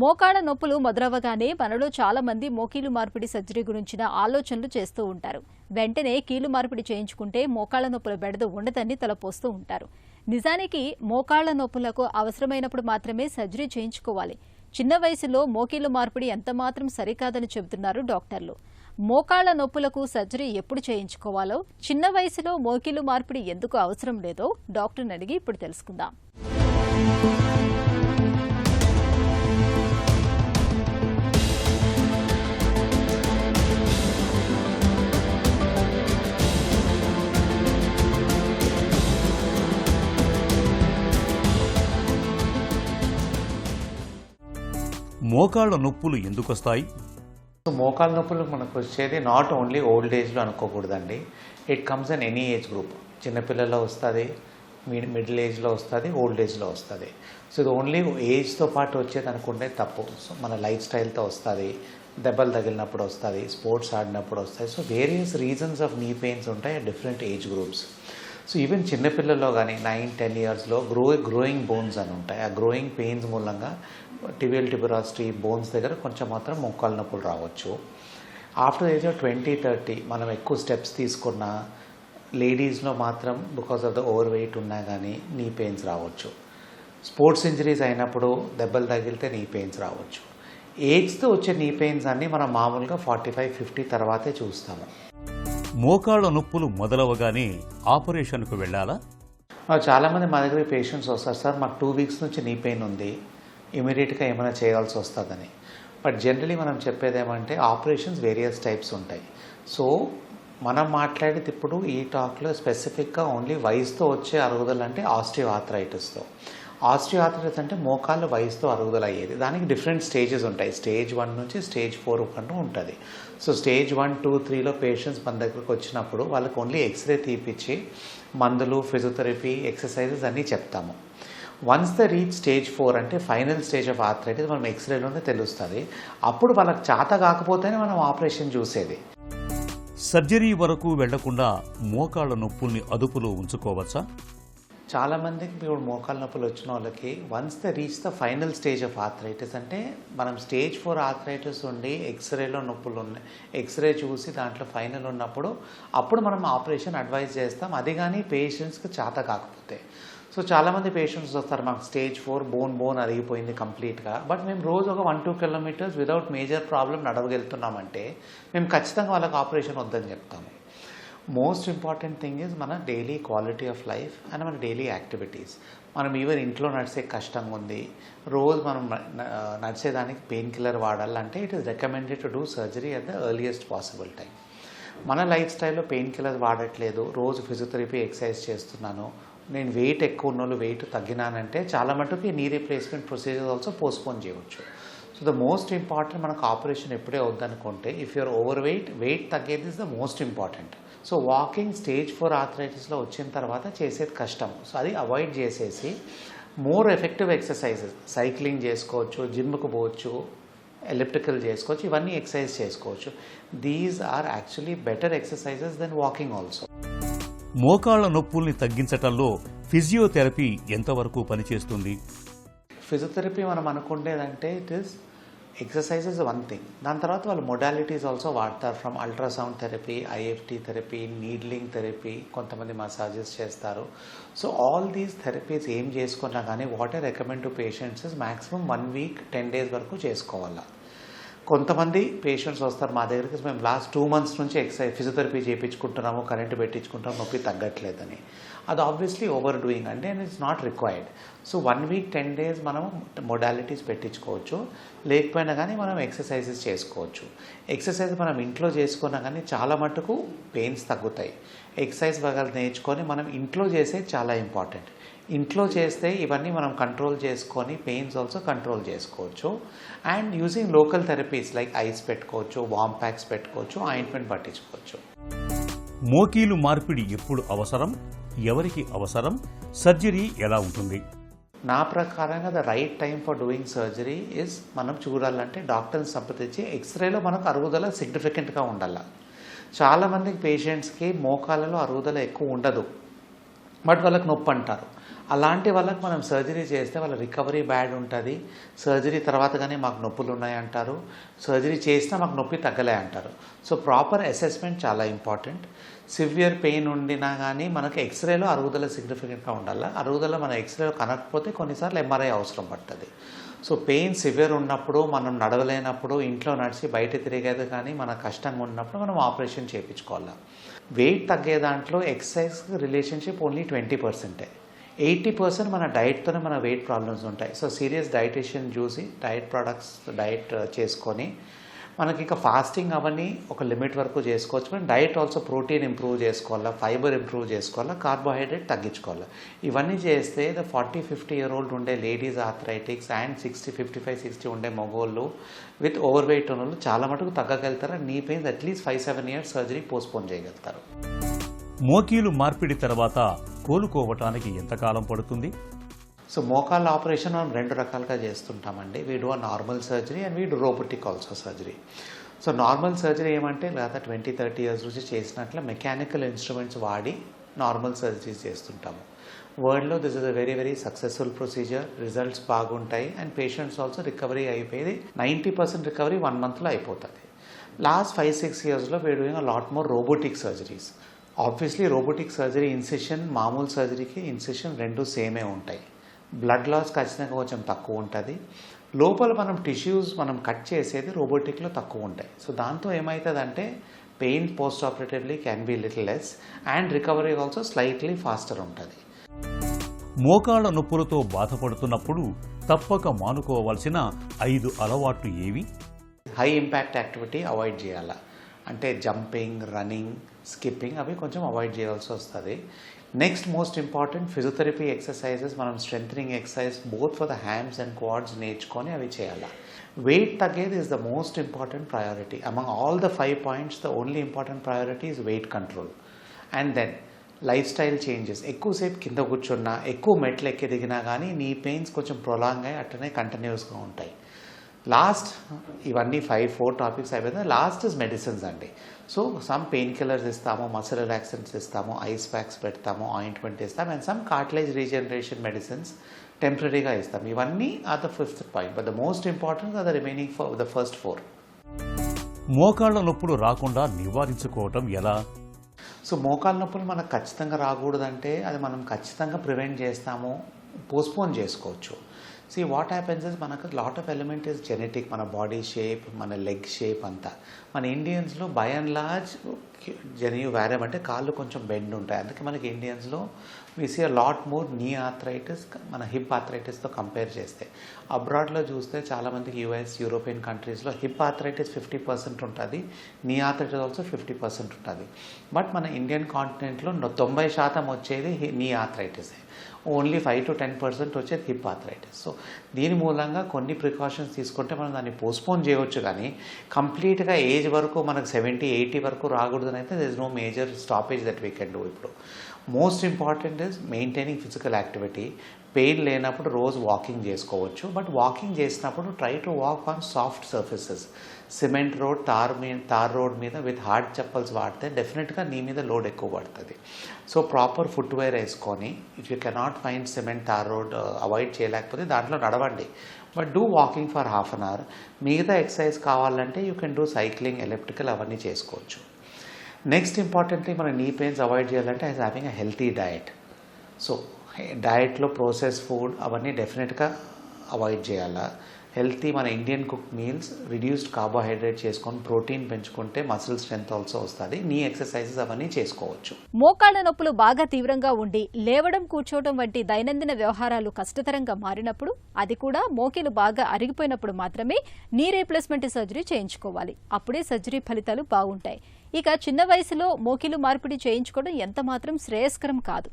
మోకాళ్ళ నొప్పులు మొదలవగానే మనలో చాలా మంది మోకీలు మార్పిడి సర్జరీ గురించిన ఆలోచనలు చేస్తూ ఉంటారు. వెంటనే కీలు మార్పిడి చేయించుకుంటే మోకాళ్ళ నొప్పుల బెడద ఉండదని తలపోస్తూ ఉంటారు. నిజానికి మోకాళ్ళ నొప్పులకు అవసరమైనప్పుడు మాత్రమే సర్జరీ చేయించుకోవాలి. చిన్న వయసులో మోకీలు మార్పిడి ఎంతమాత్రం సరికాదని చెబుతున్నారు డాక్టర్లు. మోకాళ్ళ నొప్పులకు సర్జరీ ఎప్పుడు చేయించుకోవాలో, చిన్న వయసులో మోకీలు మార్పిడి ఎందుకు అవసరం లేదో డాక్టర్ని అడిగి ఇప్పుడు తెలుసుకుందాం. మోకాళ్ళ నొప్పులు ఎందుకొస్తాయి? మోకాళ్ళ నొప్పులు మనకు వచ్చేది నాట్ ఓన్లీ ఓల్డ్ ఏజ్లో అనుకోకూడదండి. It comes in any age group. చిన్నపిల్లల్లో వస్తుంది, మిడిల్ ఏజ్లో వస్తుంది, ఓల్డ్ ఏజ్లో వస్తుంది. సో ఇది ఓన్లీ ఏజ్తో పాటు వచ్చేది అనుకుంటే తప్పు. సో మన లైఫ్ స్టైల్తో వస్తుంది, దెబ్బలు తగిలినప్పుడు వస్తుంది, స్పోర్ట్స్ ఆడినప్పుడు వస్తాయి. So various reasons of knee pains ఉంటాయి at different age groups. So even చిన్నపిల్లల్లో కానీ 9-10 ఇయర్స్లో గ్రోయింగ్ బోన్స్ అని ఉంటాయి. ఆ గ్రోయింగ్ పెయిన్స్ మూలంగా టిబియల్ ట్యూబరాసిటీ బోన్స్ దగ్గర కొంచెం మాత్రం మోకాళ్ళ నొప్పులు రావచ్చు. ఆఫ్టర్ ఏజ్ ఆఫ్ 20-30 మనం ఎక్కువ స్టెప్స్ తీసుకున్న లేడీస్లో మాత్రం because of the over weight ఉన్నా కానీ నీ పెయిన్స్ రావచ్చు. స్పోర్ట్స్ ఇంజరీస్ అయినప్పుడు దెబ్బలు తగిలితే నీ పెయిన్స్ రావచ్చు. ఏజ్తో వచ్చే నీ పెయిన్స్ అన్నీ మనం మామూలుగా 45-50 తర్వాతే చూస్తాము. మోకాళ్ళ నొప్పులు మొదలవగానే ఆపరేషన్కు వెళ్ళాలా? చాలామంది మా దగ్గర పేషెంట్స్ వస్తారు, సార్ మాకు 2 వీక్స్ నుంచి నీ పెయిన్ ఉంది, ఇమీడియట్గా ఏమైనా చేయాల్సి వస్తుందని. బట్ జనరలీ మనం చెప్పేది ఏమంటే ఆపరేషన్స్ వేరియస్ టైప్స్ ఉంటాయి. సో మనం మాట్లాడేది ఇప్పుడు ఈ టాక్లో స్పెసిఫిక్గా ఓన్లీ వయసుతో వచ్చే అరుగుదల అంటే ఆస్టియోఆర్థరైటిస్తో. ఆస్టియోఆర్థరైటిస్ అంటే మోకాళ్ళు వయసుతో అరుగుదల అయ్యేది. దానికి డిఫరెంట్ స్టేజెస్ ఉంటాయి. స్టేజ్ 1 నుంచి స్టేజ్ 4 కంటూ ఉంటుంది. సో స్టేజ్ 1, 2, 3లో పేషెంట్స్ మన దగ్గరకు వచ్చినప్పుడు వాళ్ళకి ఓన్లీ ఎక్స్రే తీపిచ్చి మందులు, ఫిజియోథెరపీ, ఎక్సర్సైజెస్ అన్నీ చెప్తాము. వన్స్ ద రీచ్ స్టేజ్ 4 అంటే ఫైనల్ స్టేజ్ ఆఫ్ ఆర్థరైటిస్ మనం ఎక్స్రేలోనే తెలుస్తుంది. అప్పుడు వాళ్ళకి చేత కాకపోతేనే మనం ఆపరేషన్ చూసేది. సర్జరీ వరకు వెళ్లకుండా మోకాళ్ళ నొప్పుల్ని అదుపులో ఉంచుకోవచ్చా? చాలామందికి ఇప్పుడు మోకాళ్ళ నొప్పులు వచ్చిన వాళ్ళకి once the reach the final stage of arthritis అంటే మనం స్టేజ్ 4 ఆర్థరైటిస్ ఉండి ఎక్స్రేలో నొప్పులు ఉన్నాయి, ఎక్స్రే చూసి దాంట్లో ఫైనల్ ఉన్నప్పుడు అప్పుడు మనం ఆపరేషన్ అడ్వైజ్ చేస్తాం. అది కానీ పేషెంట్స్కి చేత కాకపోతే. సో చాలామంది పేషెంట్స్ వస్తారు, మాకు స్టేజ్ 4 బోన్ అరిగిపోయింది కంప్లీట్గా, బట్ మేము రోజు ఒక 1-2 కిలోమీటర్స్ వితౌట్ మేజర్ ప్రాబ్లం నడవగలుగుతున్నామంటే మేము ఖచ్చితంగా వాళ్ళకి ఆపరేషన్ వద్దని చెప్తాము. మోస్ట్ ఇంపార్టెంట్ థింగ్ ఈజ్ మన daily quality of life and మన డైలీ యాక్టివిటీస్. మనం ఈవెన్ ఇంట్లో నడిచే కష్టంగా ఉంది, రోజు మనం నడిచేదానికి పెయిన్ కిల్లర్ వాడాలంటే it is recommended to do surgery at the earliest possible time. మన లైఫ్ స్టైల్లో పెయిన్ కిల్లర్ వాడట్లేదు, రోజు ఫిజియోథెరపీ ఎక్సర్సైజ్ చేస్తున్నాను, నేను వెయిట్ ఎక్కువ ఉన్న వాళ్ళు వెయిట్ తగ్గినానంటే చాలా మటుకు knee replacement procedure also postpone చేయవచ్చు. సో ద మోస్ట్ ఇంపార్టెంట్ మనకు ఆపరేషన్ ఎప్పుడే వద్దనుకుంటే ఇఫ్ యూఆర్ ఓవర్ వెయిట్ తగ్గేది is the most important. So walking stage 4 ఆర్థరైటిస్లో వచ్చిన తర్వాత చేసేది కష్టం. సో అది అవాయిడ్ చేసేసి మోర్ ఎఫెక్టివ్ ఎక్సర్సైజెస్, సైక్లింగ్ చేసుకోవచ్చు, జిమ్కి పోవచ్చు, ఎలిప్టికల్ చేసుకోవచ్చు, ఇవన్నీ ఎక్సర్సైజ్ చేసుకోవచ్చు. These are actually better exercises then walking also. మోకాళ్ళ నొప్పుల్ని తగ్గించటంలో ఫిజియోథెరపీ ఎంతవరకు పనిచేస్తుంది? ఫిజియోథెరపీ మనం అనుకునేదంటే it is exercises one thing. దాని తర్వాత వాళ్ళు మొడాలిటీస్ ఆల్సో వాడతారు. From ultrasound therapy, IFT therapy, needling therapy, కొంతమంది మసాజెస్ చేస్తారు. సో ఆల్ దీస్ థెరపీస్ ఏం చేసుకున్నా కానీ what I recommend to patients is maximum 1 week 10 days వరకు చేసుకోవాలి. కొంతమంది పేషెంట్స్ వస్తారు మా దగ్గరికి, మేము లాస్ట్ 2 మంత్స్ నుంచి ఫిజియోథెరపీ చేయించుకుంటున్నాము, కరెంటు పెట్టించుకుంటాము, నొప్పి తగ్గట్లేదని. అది ఆబ్వియస్లీ ఓవర్ డూయింగ్ అంటే it's not required. So 1 week 10 days మనం మొడాలిటీస్ పెట్టించుకోవచ్చు, లేకపోయినా కానీ మనం ఎక్సర్సైజెస్ చేసుకోవచ్చు. ఎక్సర్సైజ్ మనం ఇంట్లో చేసుకున్నా కానీ చాలా మటుకు పెయిన్స్ తగ్గుతాయి. ఎక్సర్సైజ్ బాగా నేర్చుకొని మనం ఇంట్లో చేసేది చాలా ఇంపార్టెంట్. ఇంట్లో చేస్తే ఇవన్నీ మనం కంట్రోల్ చేసుకొని పెయిన్స్ ఆల్సో కంట్రోల్ చేసుకోవచ్చు. And using local therapies like ice పెట్టుకోవచ్చు, వామ్ ప్యాక్స్ పెట్టుకోవచ్చు, ఆయింట్మెంట్ పట్టించుకోవచ్చు. మోకీలు మార్పిడి ఎప్పుడు అవసరం, ఎవరికి అవసరం, సర్జరీ ఎలా ఉంటుంది? నా ప్రకారంగా the right time for doing surgery is మనం చూడాలంటే డాక్టర్ని సంప్రదించి ఎక్స్రేలో మనకు అరుగుదల సిగ్నిఫికెంట్గా ఉండాలి. చాలామందికి పేషెంట్స్కి మోకాళ్ళలో అరుగుదల ఎక్కువ ఉండదు, బట్ వాళ్ళకి నొప్పి అంటారు. అలాంటి వాళ్ళకి మనం సర్జరీ చేస్తే వాళ్ళ రికవరీ బ్యాడ్ ఉంటుంది. సర్జరీ తర్వాత కానీ మాకు నొప్పులు ఉన్నాయి అంటారు, సర్జరీ చేసినా మాకు నొప్పి తగ్గలే అంటారు. సో ప్రాపర్ అసెస్మెంట్ చాలా ఇంపార్టెంట్. సివియర్ పెయిన్ ఉండినా కానీ మనకి ఎక్స్రేలో అరుగుదల సిగ్నిఫికెంట్గా ఉండాలి. అరుగుదల మన ఎక్స్రేలో కనకపోతే కొన్నిసార్లు ఎంఆర్ఐ అవసరం పడుతుంది. సో పెయిన్ సివియర్ ఉన్నప్పుడు, మనం నడవలేనప్పుడు, ఇంట్లో నడిచి బయట తిరిగేది కానీ మన కష్టంగా ఉన్నప్పుడు మనం ఆపరేషన్ చేయించుకోవాలి. వెయిట్ తగ్గే దాంట్లో ఎక్సర్సైజ్ రిలేషన్షిప్ ఓన్లీ 20%. 80% మన డైట్తోనే మన వెయిట్ ప్రాబ్లమ్స్ ఉంటాయి. సో సీరియస్ డైటీషియన్ చూసి డైట్ చేసుకొని మనకి ఇంకా ఫాస్టింగ్ అవన్నీ ఒక లిమిట్ వరకు చేసుకోవచ్చు. మనం డైట్ ఆల్సో ప్రోటీన్ ఇంప్రూవ్ చేసుకోవాలా, ఫైబర్ ఇంప్రూవ్ చేసుకోవాలా, కార్బోహైడ్రేట్ తగ్గించుకోవాలి. ఇవన్నీ చేస్తే 40-50 year old ఉండే లేడీస్ ఆర్థరైటిక్స్ అండ్ 55-60 ఉండే మగోళ్ళు విత్ ఓవర్ వెయిట్ ఉన్న వాళ్ళు చాలా మటుకు తగ్గగలుగుతారు. Knee pains at least 5-7 years surgery postpone చేయగలుగుతారు. మోకీలు మార్పిడి తర్వాత కోలుకోవటానికి ఎంతకాలం పడుతుంది? సో మోకాళ్ళ ఆపరేషన్ మనం 2 రకాలుగా చేస్తుంటామండి. We do normal surgery and we do robotic also surgery. So normal surgery ఏమంటే గత 20-30 years నుంచి చేసినట్లు మెకానికల్ ఇన్స్ట్రుమెంట్స్ వాడి నార్మల్ సర్జరీస్ చేస్తుంటాము. వరల్డ్లో this is a very very successful procedure. Results బాగుంటాయి అండ్ పేషెంట్స్ ఆల్సో రికవరీ అయిపోయేది 90% రికవరీ 1 monthలో అయిపోతుంది. లాస్ట్ 5-6 yearsలో we are doing a lot more robotic surgeries. Obviously robotic surgery incision, మామూలు సర్జరీకి ఇన్సిషన్ 2 సేమే ఉంటాయి. బ్లడ్ లాస్ ఖచ్చితంగా కొంచెం తక్కువ ఉంటుంది. లోపల మనం టిష్యూస్ మనం కట్ చేసేది రోబోటిక్లో తక్కువ ఉంటాయి. సో దాంతో ఏమవుతుందంటే pain post operatively can be little less and recovery also slightly faster ఉంటుంది. మోకాళ్ల నొప్పులతో బాధపడుతున్నప్పుడు తప్పక మానుకోవాల్సిన 5 అలవాట్లు ఏవి? హై ఇంపాక్ట్ యాక్టివిటీ అవాయిడ్ చేయాలి. అంటే జంపింగ్, రన్నింగ్, స్కిప్పింగ్ అవి కొంచెం అవాయిడ్ చేయాల్సి వస్తుంది. Next most important physiotherapy exercises, మనం strengthening exercise both for the hands and quads నేర్చుకొని అవి చేయాలి. వెయిట్ తగ్గేది is the most important priority. Among all the 5 points the only important priority is weight control. And then life style changes. ఎక్కువసేపు కింద కూర్చున్నా, ఎక్కువ మెట్లు ఎక్కి దిగినా కానీ నీ పెయిన్స్ కొంచెం ప్రొలాంగ్ అయ్యి అట్టనే కంటిన్యూస్గా ఉంటాయి. లాస్ట్ ఇవన్నీ 5-4 టాపిక్స్ అయిపోయింది. లాస్ట్ ఇస్ మెడిసిన్స్ అండి. సో సమ్ పెయిన్ కిల్లర్స్ ఇస్తాము, మసిల్ రిలాక్సెంట్స్ ఇస్తాము, ఐస్ ప్యాక్స్ పెడతాము, ఆయింట్మెంట్ ఇస్తాము and some cartilage regeneration medicines టెంపరీగా ఇస్తాము. ఇవన్నీ are the 5th point. But the most important are the remaining the first 4. మోకాళ్ల నొప్పులు రాకుండా నివారించుకోవటం ఎలా? సో మోకాళ్ళ నొప్పులు మనకు ఖచ్చితంగా రాకూడదంటే అది మనం ఖచ్చితంగా ప్రివెంట్ చేస్తాము, పోస్ట్పోన్ చేసుకోవచ్చు. See what happens is మనకు lot of element is genetic. మన బాడీ షేప్, మన లెగ్ షేప్ అంతా. మన ఇండియన్స్లో బై అండ్ లార్జ్ జెన్యూ వ్యారమ్ అంటే కాళ్ళు కొంచెం బెండ్ ఉంటాయి. అందుకే మనకి ఇండియన్స్లో we see a lot more knee arthritis మన హిప్ ఆర్థరైటిస్తో కంపేర్ చేస్తే. అబ్రాడ్లో చూస్తే చాలామందికి యూఎస్, యూరోపియన్ కంట్రీస్లో హిప్ ఆర్థరైటిస్ 50% ఉంటుంది, నీ ఆర్థరైటిస్ ఆల్సో 50% ఉంటుంది. బట్ మన ఇండియన్ కాంటినెంట్లో 90% వచ్చేది నీ ఆర్థరైటిసే. ఓన్లీ 5-10% వచ్చేది హిప్ ఆర్థరైటిస్. సో దీని మూలంగా కొన్ని ప్రికాషన్స్ తీసుకుంటే మనం దాన్ని పోస్ట్పోన్ చేయవచ్చు. కానీ కంప్లీట్గా ఏజ్ వరకు మనకు 70-80 వరకు రాకూడదని అయితే there is no major stoppage that we can do. ఇప్పుడు most important is maintaining physical activity. Pain లేనప్పుడు రోజు వాకింగ్ చేసుకోవచ్చు. బట్ వాకింగ్ చేసినప్పుడు try to walk on soft surfaces. Cement road, తార్ రోడ్ మీద విత్ హార్డ్ చెప్పల్స్ వాడితే డెఫినెట్గా నీ మీద లోడ్ ఎక్కువ పడుతుంది. సో ప్రాపర్ ఫుట్వేర్ వేసుకొని, if you cannot find cement, తార్ రోడ్ అవాయిడ్ చేయలేకపోతే దాంట్లో నడవండి. But do walking for half an hour. మిగతా ఎక్సర్సైజ్ కావాలంటే you can do cycling, elliptical అవన్నీ చేసుకోవచ్చు. నెక్స్ట్ ఇంపార్టెంట్లీ మన నీ పెయిన్స్ అవాయిడ్ చేయాలంటే as having a healthy diet. So డయట్లో ప్రాసెస్ ఫుడ్ అవన్నీ డెఫినెట్గా అవాయిడ్ చేయాలా. హెల్తీ మన Indian cook meals, reduced carbohydrate చేసుకొని ప్రోటీన్ పెంచుకుంటే మసిల్ స్ట్రెంత్ ఆల్సో వస్తుంది. నీ ఎక్సర్సైజెస్ అవన్నీ చేసుకోవచ్చు. మోకాళ్ల నొప్పులు బాగా తీవ్రంగా ఉండి లేవడం, కూర్చోవడం వంటి దైనందిన వ్యవహారాలు కష్టతరంగా మారినప్పుడు, అది కూడా మోకీలు బాగా అరిగిపోయినప్పుడు మాత్రమే నీ రీప్లేస్మెంట్ సర్జరీ చేయించుకోవాలి. అప్పుడే సర్జరీ ఫలితాలు బాగుంటాయి. ఇక చిన్న వయసులో మోకీలు మార్పిడి చేయించుకోవడం ఎంత మాత్రం శ్రేయస్కరం కాదు.